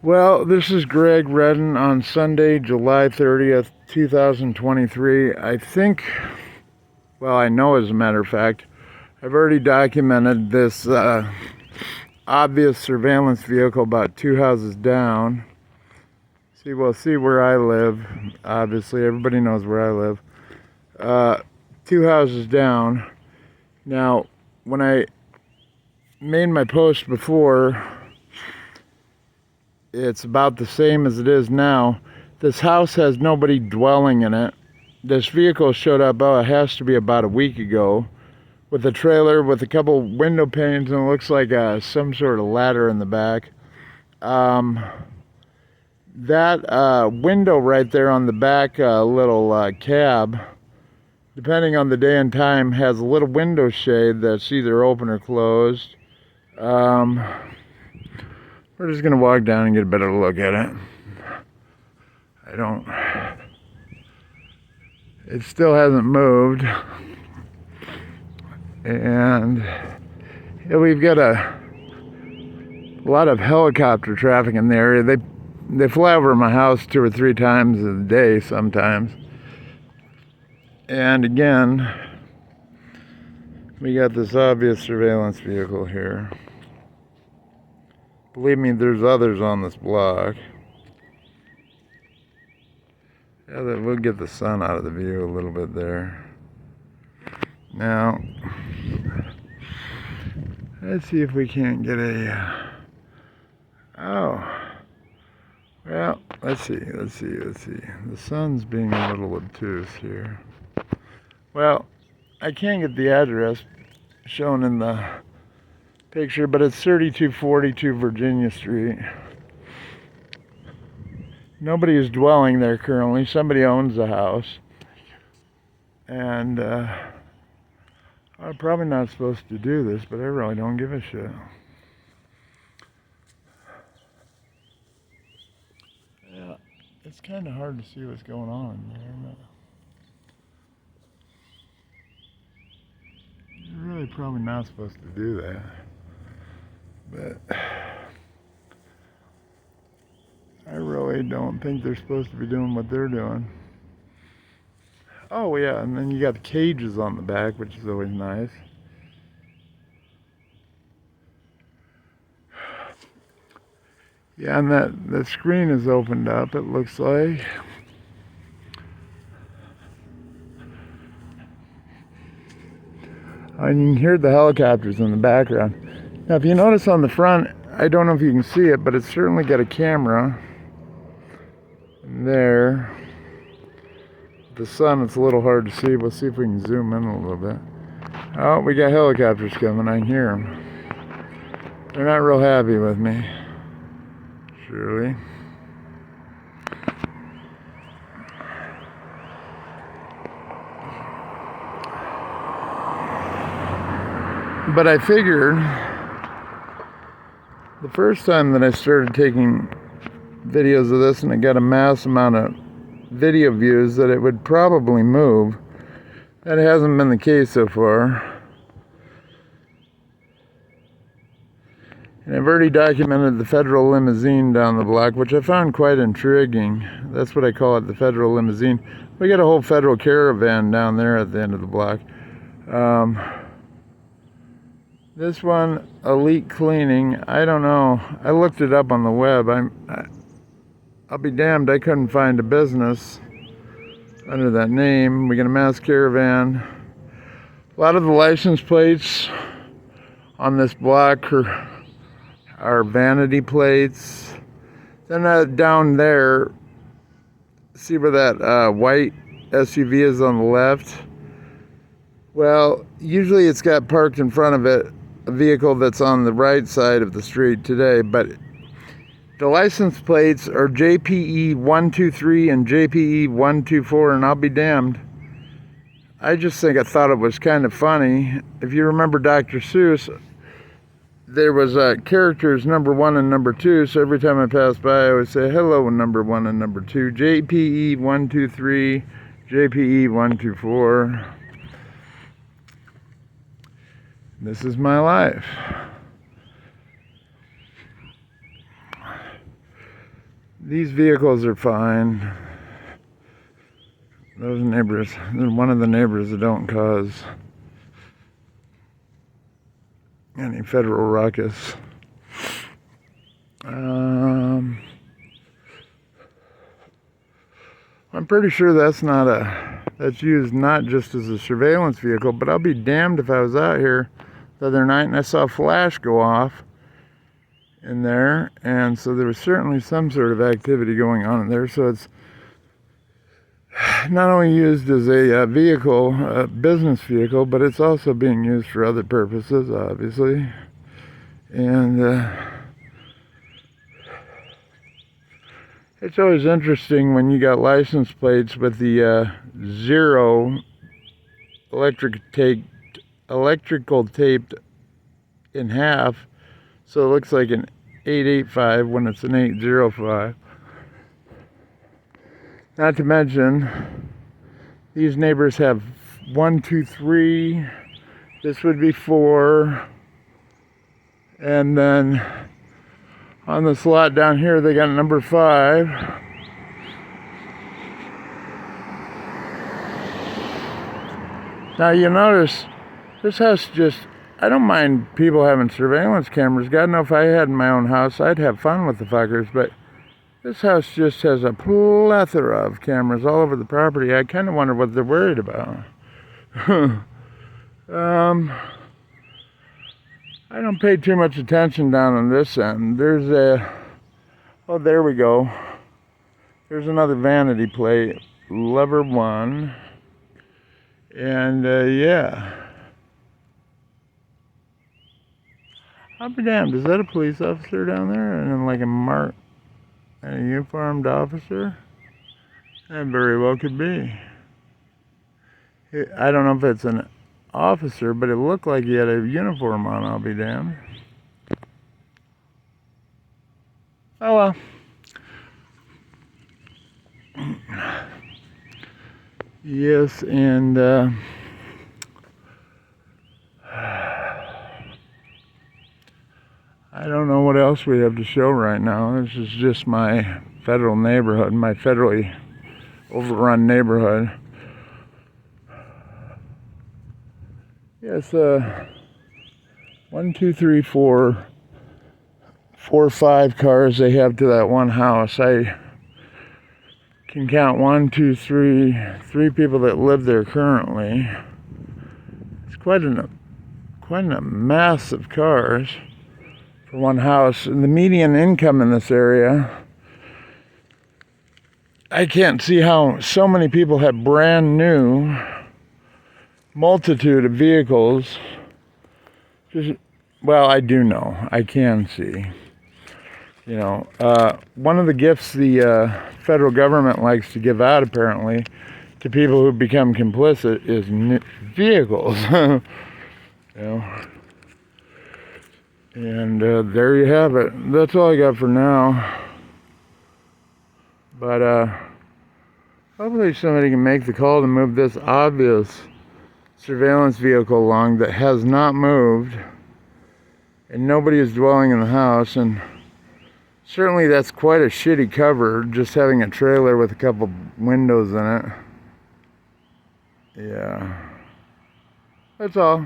Well, this is Greg Redden on Sunday, July 30th, 2023. I know as a matter of fact, I've already documented this obvious surveillance vehicle about 2 houses down. See where I live. Obviously, everybody knows where I live. 2 houses down. Now, when I made my post before, it's about the same as it is now. This house has nobody dwelling in it. This vehicle showed up, it has to be about a week ago, with a trailer with a couple window panes, and it looks like some sort of ladder in the back. That window right there on the back little cab, depending on the day and time, has a little window shade that's either open or closed. We're just gonna walk down and get a better look at it. It still hasn't moved. And we've got a lot of helicopter traffic in the area. They fly over my house 2 or 3 times a day sometimes. And again, we got this obvious surveillance vehicle here. Believe me, there's others on this block. Yeah, we'll get the sun out of the view a little bit there. Now, let's see if we can't get let's see. The sun's being a little obtuse here. Well, I can't get the address shown in the picture, but it's 3242 Virginia Street. Nobody is dwelling there currently. Somebody owns the house. And I'm probably not supposed to do this, but I really don't give a shit. Yeah, it's kind of hard to see what's going on in there, isn't it? You're really probably not supposed to do that. But I really don't think they're supposed to be doing what they're doing. Oh yeah, and then you got the cages on the back, which is always nice. Yeah, and that screen is opened up, it looks like. And you can hear the helicopters in the background. Now, if you notice on the front, I don't know if you can see it, but it's certainly got a camera there. The sun, it's a little hard to see. We'll see if we can zoom in a little bit. Oh, we got helicopters coming. I can hear them. They're not real happy with me. Surely. But I figured the first time that I started taking videos of this and it got a mass amount of video views that it would probably move. That hasn't been the case so far. And I've already documented the federal limousine down the block, which I found quite intriguing. That's what I call it, the federal limousine. We got a whole federal caravan down there at the end of the block. This one, Elite Cleaning, I don't know. I looked it up on the web. I'll be damned, I couldn't find a business under that name. We got a mass caravan. A lot of the license plates on this block are vanity plates. Then down there, see where that white SUV is on the left? Well, usually it's got parked in front of it a vehicle that's on the right side of the street today, but the license plates are JPE 123 and JPE 124, and I'll be damned. I thought it was kind of funny. If you remember Dr. Seuss, there was characters number 1 and number 2, so every time I pass by, I always say hello number 1 and number 2. JPE 123, JPE 124. This is my life. these vehicles are fine. Those neighbors, one of the neighbors that don't cause any federal ruckus. I'm pretty sure that's used not just as a surveillance vehicle, but I'll be damned if I was out here the other night and I saw a flash go off in there, and so there was certainly some sort of activity going on in there. So it's not only used as a vehicle, a business vehicle, but it's also being used for other purposes, obviously. And it's always interesting when you got license plates with the 0 electrical taped in half, so it looks like an 885 when it's an 805. Not to mention, these neighbors have 1, 2, 3. This would be 4. And then on the slot down here, they got number 5. Now you notice, this house I don't mind people having surveillance cameras. God knows if I had in my own house, I'd have fun with the fuckers, but this house just has a plethora of cameras all over the property. I kind of wonder what they're worried about. I don't pay too much attention down on this end. There's oh, there we go. There's another vanity plate, lever 1. And yeah. I'll be damned, is that a police officer down there? And then like a uniformed officer? That very well could be. I don't know if it's an officer, but it looked like he had a uniform on, I'll be damned. Oh well. Yes, and I don't know what else we have to show right now. This is just my federal neighborhood, my federally overrun neighborhood. Yes, 1, 2, 3, 4, 5 cars they have to that one house. I can count 1, 2, 3 people that live there currently. It's quite a mass of cars for one house. And the median income in this area, I can't see how so many people have brand new multitude of vehicles. Well, I do know. I can see. You know, one of the gifts the federal government likes to give out, apparently, to people who become complicit is vehicles. You know. And there you have it. That's all I got for now. But hopefully somebody can make the call to move this obvious surveillance vehicle along that has not moved, and nobody is dwelling in the house. And certainly that's quite a shitty cover, just having a trailer with a couple windows in it. Yeah. That's all.